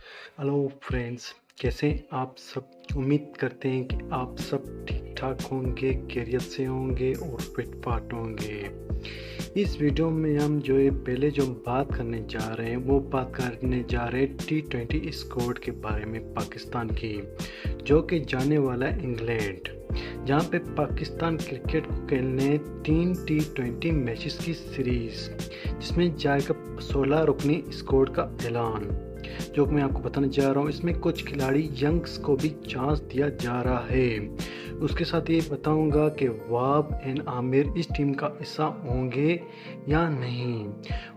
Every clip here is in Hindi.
हेलो फ्रेंड्स, कैसे हैं आप सब। उम्मीद करते हैं कि आप सब ठीक ठाक होंगे, खैरियत से होंगे और फिट फाट होंगे। इस वीडियो में हम पहले जो बात करने जा रहे हैं वो बात करने जा रहे हैं T20 स्क्वाड के बारे में पाकिस्तान की, जो कि जाने वाला है इंग्लैंड, जहां पे पाकिस्तान क्रिकेट को खेलने 3 T20 मैचेस की सीरीज, जिसमें जाएगा 16 रुकनी स्क्वाड का ऐलान, जो मैं आपको बताने जा रहा हूँ। इसमें कुछ खिलाड़ी यंग्स को भी चांस दिया जा रहा है। उसके साथ ये बताऊंगा कि वाब एंड आमिर इस टीम का हिस्सा होंगे या नहीं।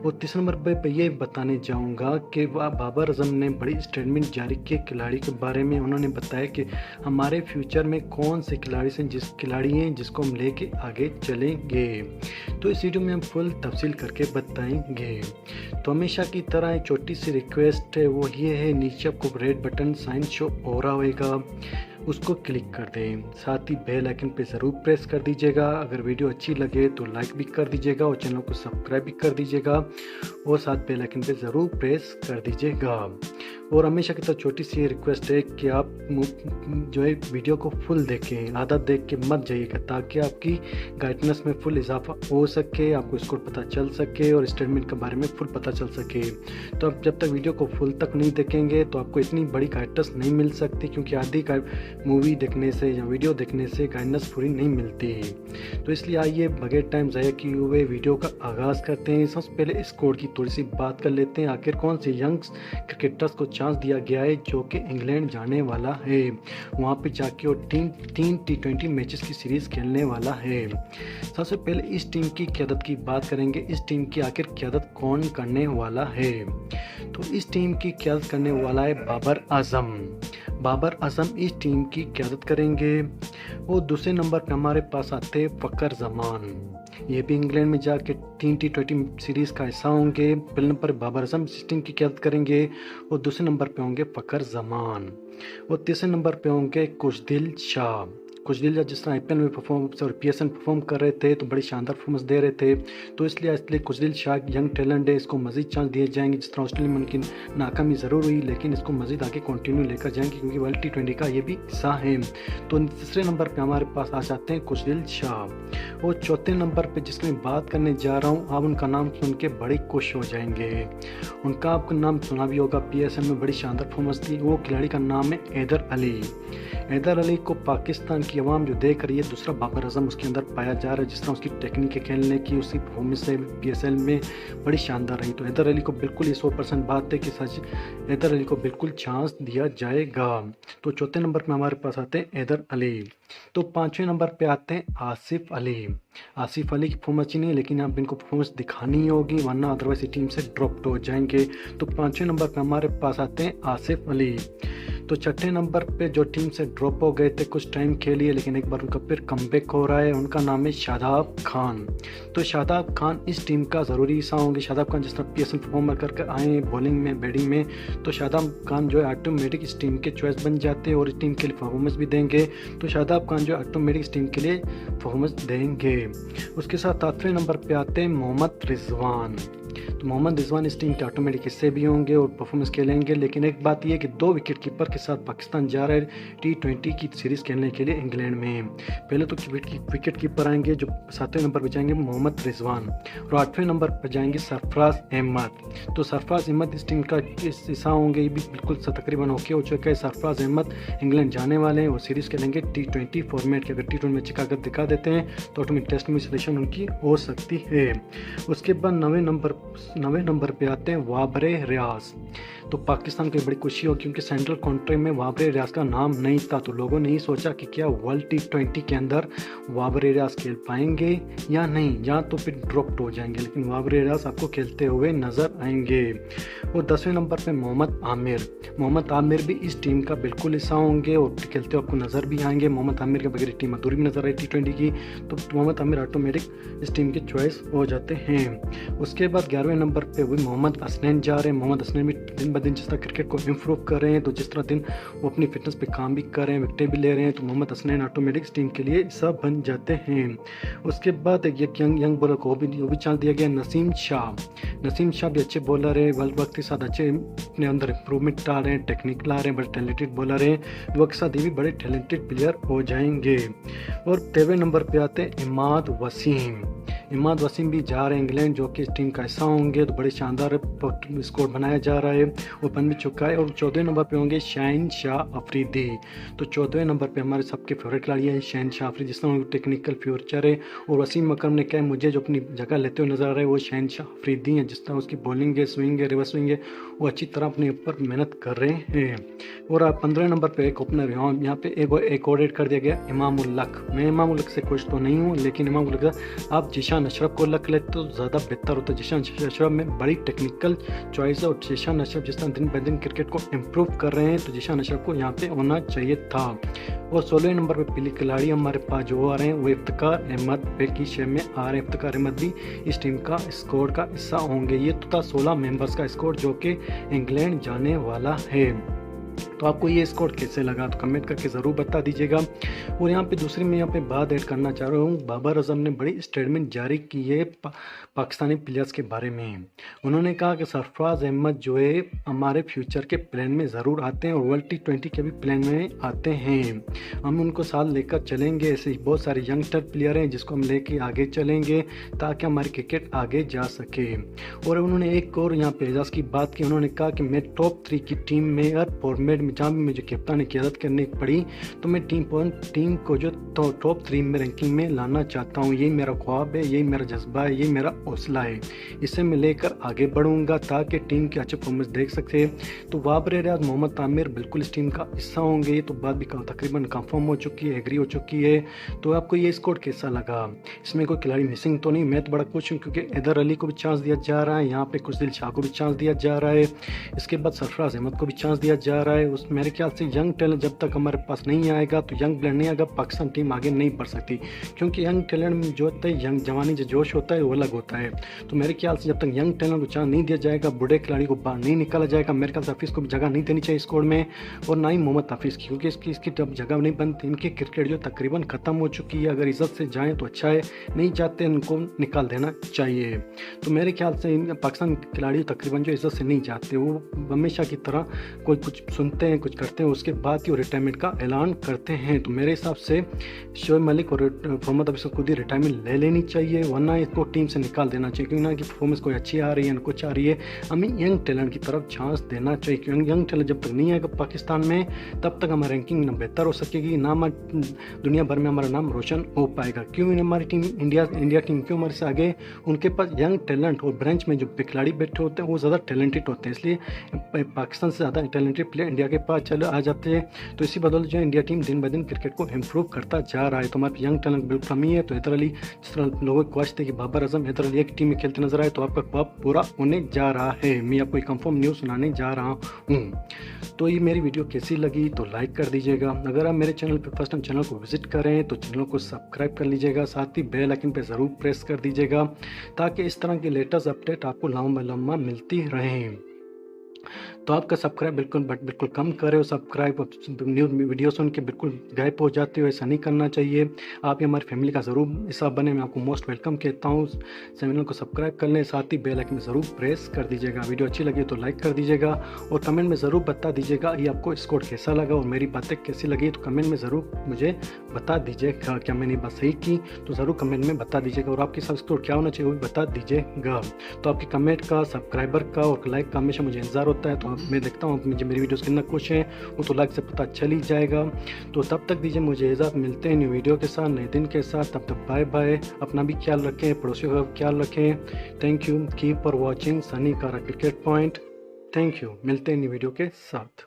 और तीसरे नंबर पे ये बताने जाऊंगा कि बाबर आजम ने बड़ी स्टेटमेंट जारी की खिलाड़ी के बारे में। उन्होंने बताया कि हमारे फ्यूचर में कौन से खिलाड़ी हैं जिसको हम लेके आगे चलेंगे। तो इस वीडियो में हम फुल तफसील करके बताएंगे। तो हमेशा की तरह एक छोटी सी रिक्वेस्ट है, वो ये है, नीचे आपको रेड बटन साइन शो हो रहा होगा, उसको क्लिक कर दें। साथ ही बेल आइकन पे ज़रूर प्रेस कर दीजिएगा। अगर वीडियो अच्छी लगे तो लाइक भी कर दीजिएगा और चैनल को सब्सक्राइब भी कर दीजिएगा और साथ बेल आइकन पे ज़रूर प्रेस कर दीजिएगा। और हमेशा की तरह छोटी सी रिक्वेस्ट है कि आप वीडियो को फुल देखें, आधा देख के मत जाइएगा, ताकि आपकी गाइडेंस में फुल इजाफा हो सके, आपको स्कोर पता चल सके और स्टेटमेंट के बारे में फुल पता चल सके। तो आप जब तक वीडियो को फुल तक नहीं देखेंगे तो आपको इतनी बड़ी गाइडेंस नहीं मिल सकती, क्योंकि आधी मूवी देखने से या वीडियो देखने से गाइडेंस पूरी नहीं मिलती है। तो इसलिए आइए बगैर टाइम ज़ाया किए हुए वीडियो का आगाज़ करते हैं। सबसे पहले स्कोर की थोड़ी सी बात कर लेते हैं। आखिर कौन से यंग्स क्रिकेटर्स को चांस दिया गया है जो कि इंग्लैंड जाने वाला है, वहाँ पे जाके और तीन T20 मैचेस की सीरीज खेलने वाला है। सबसे पहले इस टीम की क़यादत की बात करेंगे। इस टीम की आखिर क़यादत कौन करने वाला है, तो इस टीम की क़यादत करने वाला है बाबर आजम इस टीम की क़यादत करेंगे। और दूसरे नंबर पर हमारे पास आते हैं फ़खर जमान, ये भी इंग्लैंड में जाके 3 T20 सीरीज़ का हिस्सा होंगे। पहले नंबर पर बाबर आजम इस टीम की क़यादत करेंगे और दूसरे नंबर पे होंगे फ़खर जमान और तीसरे नंबर पे होंगे खुशदिल शाह। जिस तरह IPL में परफॉर्मेंस और PSL परफॉर्म कर रहे थे तो बड़ी शानदार परफॉर्मेंस दे रहे थे, तो इसलिए खुशदिल शाह यंग टैलेंट है, इसको मज़ीद चांस दिए जाएंगे। जिस तरह ऑस्ट्रेलिया में उनकी नाकामी ज़रूर हुई, लेकिन इसको मज़ीद आगे कंटिन्यू लेकर जाएंगे, क्योंकि वर्ल्ड T20 का ये भी हिस्सा है। तो तीसरे नंबर पर हमारे पास आ जाते हैं खुशदिल शाह। और चौथे नंबर पर जिसकी मैं बात करने जा रहा हूँ, आप उनका नाम सुन के बड़े खुश हो जाएंगे। उनका आपका नाम सुना भी होगा, PSL में बड़ी शानदार परफॉर्मेंस थी। वो खिलाड़ी का नाम है हैदर अली को पाकिस्तान की आवाम जो देख रही है, दूसरा बाबर आजम उसके अंदर पाया जा रहा है। जिस तरह उसकी टेक्निक है खेलने की, उसकी परफॉर्मेंस है PSL में बड़ी शानदार रही। तो हैदर अली को बिल्कुल 100% बात है कि सच हैदर अली को बिल्कुल चांस दिया जाएगा। तो चौथे नंबर पर हमारे पास आते हैं हैदर अली। तो पाँचवें नंबर पे आते हैं आसिफ अली की परफॉर्मेंस ही नहीं, लेकिन आप इनको परफॉर्मेंस दिखानी होगी, वरना अदरवाइज टीम से ड्रॉप हो जाएंगे। तो पाँचवें नंबर पे हमारे पास आते हैं आसिफ अली। तो छठे नंबर पे जो टीम से ड्रॉप हो गए थे, कुछ टाइम खेलिए लेकिन एक बार उनका फिर कमबैक हो रहा है, उनका नाम है शादाब खान। तो शादाब खान इस टीम का ज़रूरी हिस्सा होंगे। शादाब खान जिस तरह PSL परफॉर्मर करके आए हैं बॉलिंग में, बैटिंग में, तो शादाब खान जो है ऑटोमेटिक इस टीम के चॉइस बन जाते हैं और इस टीम के लिए परफॉर्मेंस भी देंगे। तो शादाब खान जो है ऑटोमेटिक इस टीम के लिए परफॉर्मेंस देंगे। उसके साथ आठवें नंबर पर आते हैं मोहम्मद रिजवान इस टीम के ऑटोमेटिक हिस्से भी होंगे और परफॉर्मेंस खेलेंगे। लेकिन एक बात यह है कि 2 विकेट कीपर के साथ पाकिस्तान जा रहा है T20 की सीरीज़ खेलने के लिए इंग्लैंड में। पहले तो विकेट कीपर आएंगे, जो 7वें नंबर पर जाएंगे मोहम्मद रिजवान और 8वें नंबर पर जाएंगे सरफराज अहमद। तो सरफराज अहमद इस टीम का हिस्सा होंगे, ये भी बिल्कुल तकरीबन ओके हो चुका है। सरफराज अहमद इंग्लैंड जाने वाले हैं और सीरीज़ खेलेंगे T20 फॉर्मेट के। अगर T20 में अगर दिखा देते हैं तो ऑटोमेटिक टेस्ट में सिलेक्शन उनकी हो सकती है। उसके बाद 9वें नंबर पे आते हैं वाबरे रियाज। तो पाकिस्तान को बड़ी खुशी होगी, क्योंकि सेंट्रल कॉन्ट्रैक्ट में वाबरे रियाज का नाम नहीं था, तो लोगों ने ही सोचा कि क्या वर्ल्ड T20 के अंदर वाबरे रियाज खेल पाएंगे या नहीं, या तो फिर ड्रॉप हो जाएंगे। लेकिन वाबरे रियाज आपको खेलते हुए नजर आएंगे। और 10वें नंबर पे मोहम्मद आमिर भी इस टीम का बिल्कुल हिस्सा होंगे और खेलते हुए आपको नजर भी आएंगे। मोहम्मद आमिर के बगैर टीम अधूरी भी नजर आई T20 की, तो मोहम्मद आमिर ऑटोमेटिक इस टीम के चॉइस हो जाते हैं। उसके बाद 11वें नंबर पे वही मोहम्मद हसनैन जा रहे हैं। मोहम्मद हसनैन भी दिन ब दिन जिस तरह क्रिकेट को इम्प्रूव कर रहे हैं, तो जिस तरह दिन वो अपनी फिटनेस पे काम भी कर रहे हैं, विकेटें भी ले रहे हैं, तो मोहम्मद हसनैन ऑटोमेटिक टीम के लिए सब बन जाते हैं। उसके बाद एक यंग बॉलर को वो भी चांस दिया गया, नसीम शाह भी अच्छे बॉलर है, वक्त के साथ अच्छे अपने अंदर इंप्रूवमेंट ला रहे हैं, टेक्निक ला रहे हैं, बड़े टैलेंटेड बॉलर हैं, वक्त के साथ ये भी बड़े टैलेंटेड प्लेयर हो जाएंगे। और 13वें नंबर पे आते हैं इमाद वसीम भी जा रहे हैं इंग्लैंड, जो कि इस टीम का हिस्सा होंगे, तो बड़े शानदार स्कोर बनाया जा रहा है, वो बन भी चुका है। और 14वें नंबर पे होंगे शहनशाह अफरीदी। तो 14वें नंबर पे हमारे सबके फेवरेट खिलाड़ी हैं शहनशाह अफरीदी, जिसमें टेक्निकल फ्यूचर है। और वसीम अकरम ने कहा मुझे जो अपनी जगह लेते हुए नजर आ रहे हैं वो शहनशाह अफरीदी हैं, जिस तरह उसकी बॉलिंग है, स्विंग है, रिवर्स स्विंग है, वो अच्छी तरह अपने ऊपर मेहनत कर रहे हैं। और 15वें नंबर पे एक ओपनर यहाँ पे एक और ऐड कर दिया गया इमाम उल हक। मैं इमाम उल हक से खुश तो नहीं हूँ, लेकिन इमाम उल हक आप जिशान अशरफ को लक लेते तो ज़्यादा बेहतर होता है। जिशान अशरफ में बड़ी टेक्निकल चॉइस है, और जिशान अशरफ जिस तरह दिन ब दिन क्रिकेट को इम्प्रूव कर रहे हैं, तो जिशान अशरफ को यहाँ पे होना चाहिए था। और 16वें नंबर पे पहले खिलाड़ी हमारे पास जो आ रहे हैं वो इफ्तिकार अहमद पे की शेप में आ रहे हैं। इफ्तिकार अहमद भी इस टीम का स्क्वाड का हिस्सा होंगे। ये तो था 16 मेंबर्स का स्क्वाड जो कि इंग्लैंड जाने वाला है। तो आपको ये स्कोर कैसे लगा तो कमेंट करके ज़रूर बता दीजिएगा। और यहाँ पे दूसरी मैं यहाँ पे बात ऐड करना चाह रहा हूँ, बाबर आजम ने बड़ी स्टेटमेंट जारी की है पाकिस्तानी प्लेयर्स के बारे में। उन्होंने कहा कि सरफराज अहमद जो है हमारे फ्यूचर के प्लान में ज़रूर आते हैं, और वर्ल्ड T20 के भी प्लान में आते हैं। हम उनको साथ लेकर चलेंगे। ऐसे ही बहुत सारे यंगस्टर प्लेयर हैं जिसको हम लेके आगे चलेंगे ताकि हमारी क्रिकेट आगे जा सके। और उन्होंने एक और यहाँ पे एजाज़ की बात की। उन्होंने कहा कि मैं टॉप 3 की टीम में हर फॉर्मेट में जहाँ भी मुझे कप्तान की आदत करनी पड़ी, तो मैं टीम को जो टॉप 3 में रैंकिंग में लाना चाहता हूँ। यही मेरा ख्वाब है, यही मेरा जज्बा है, यही मेरा हौसला है। इसे मैं लेकर आगे बढ़ूंगा ताकि टीम के अच्छे परफॉर्मेंस देख सके। तो बाबर रियाज, मोहम्मद आमिर बिल्कुल इस टीम का हिस्सा होंगे। तो बात भी तकरीबन कंफर्म हो चुकी है, एग्री हो चुकी है। तो आपको ये स्कोर कैसा लगा? इसमें कोई खिलाड़ी मिसिंग तो नहीं? मैं तो बड़ा खुश हूँ क्योंकि हैदर अली को भी चांस दिया जा रहा है, यहाँ पे खुशदिल शाह को भी चांस दिया जा रहा है, इसके बाद सरफराज अहमद को भी चांस दिया जा रहा है। उस मेरे ख्याल से यंग टैलेंट जब तक हमारे पास नहीं आएगा, तो यंग ब्लड नहीं आएगा, पाकिस्तान टीम आगे नहीं बढ़ सकती। क्योंकि यंग टैलेंट में जो होता है, यंग जवानी जो जोश होता है वो अलग होता है। तो मेरे ख्याल से जब तक यंग टैलेंट को चांस नहीं दिया जाएगा, बूढ़े खिलाड़ी को बाहर नहीं निकाला जाएगा, मेरे ख्याल से हफीज़ को भी जगह नहीं देनी चाहिए स्कोर में, और ना ही मोहम्मद हफीज़ की, क्योंकि इसकी जब जगह नहीं बनती, इनकी क्रिकेट जो तकरीबन ख़त्म हो चुकी है। अगर इज्जत से जाएँ तो अच्छा है, नहीं जाते इनको निकाल देना चाहिए। तो मेरे ख्याल से पाकिस्तान खिलाड़ी तकरीबन जो इज्जत से नहीं जाते, वो हमेशा की तरह कोई कुछ सुनते हैं, कुछ करते हैं, उसके बाद ही वो रिटायरमेंट का ऐलान करते हैं। तो मेरे हिसाब से शोएब मलिक और मोहम्मद हफीज़ को खुद ही रिटायरमेंट ले लेनी चाहिए, वरना इसको टीम से निकाल देना चाहिए। क्योंकि ना कि परफॉर्मेंस कोई अच्छी आ रही है, ना कुछ आ रही है, हमें यंग टैलेंट की तरफ चांस देना चाहिए। क्योंकि यंग टैलेंट जब तक नहीं आएगा पाकिस्तान में, तब तक हमारी रैंकिंग ना बेहतर हो सकेगी, ना दुनिया भर में हमारा नाम रोशन हो पाएगा। क्यों हमारी टीम इंडिया टीम क्यों हमारे से आगे? उनके पास यंग टैलेंट और ब्रांच में जो खिलाड़ी बैठे होते हैं वो ज़्यादा टैलेंटेड होते हैं, इसलिए पाकिस्तान से ज़्यादा टैलेंटेड प्लेयर इंडिया के पास चले आ जाते हैं। तो इसी बदौलत जो इंडिया टीम दिन ब दिन क्रिकेट को इम्प्रूव करता जा रहा है। तो हमारे यंग टैलेंट बिल्कुल कमी है। तो हैदर अली, जिस तरह लोगों की ख्वाहिश थी कि बाबर आजम हैदर अली एक टीम में खेलते नजर आए, तो आपका ख्वाब पूरा होने जा रहा है। मैं आपको एक कंफर्म न्यूज़ सुनाने जा रहा हूँ। तो ये मेरी वीडियो कैसी लगी तो लाइक कर दीजिएगा। अगर आप मेरे चैनल पर फर्स्ट टाइम चैनल को विजिट करें तो चैनल को सब्सक्राइब कर लीजिएगा, साथ ही बेल आइकन पर ज़रूर प्रेस कर दीजिएगा ताकि इस तरह की लेटेस्ट अपडेट आपको लम्बा मिलती रहें। तो आपका सब्सक्राइब बिल्कुल कम करें, सब्सक्राइब न्यूज़ वीडियो सुन के बिल्कुल गायब हो जाते हो, ऐसा नहीं करना चाहिए। आप हमारी फैमिली का ज़रूर हिस्सा बने, मैं आपको मोस्ट वेलकम कहता हूँ। चैनल को सब्सक्राइब कर लें, साथ ही बेल आइकन में ज़रूर प्रेस कर दीजिएगा। वीडियो अच्छी लगी तो लाइक कर दीजिएगा, और कमेंट में ज़रूर बता दीजिएगा ये आपको स्कोर कैसा लगा और मेरी बातें कैसी लगी। तो कमेंट में ज़रूर मुझे बता दीजिएगा, क्या मैंने बात सही की तो ज़रूर कमेंट में बता दीजिएगा, और आपके साथ स्कोर क्या होना चाहिए वो भी बता दीजिएगा। तो आपके कमेंट का, सब्सक्राइबर का और लाइक का हमेशा मुझे इंतजार होता है। तो मैं देखता हूँ मुझे मेरी वीडियोस कितना खुश हैं, वो तो लाइक से पता चल ही जाएगा। तो तब तक दीजिए मुझे इजाज़त, मिलते हैं न्यू वीडियो के साथ, नए दिन के साथ। तब तक बाय बाय। अपना भी ख्याल रखें, पड़ोसियों का ख्याल रखें। Thank you, keep for watching Sunny कारा क्रिकेट पॉइंट। थैंक यू, मिलते हैं न्यू वीडियो के साथ।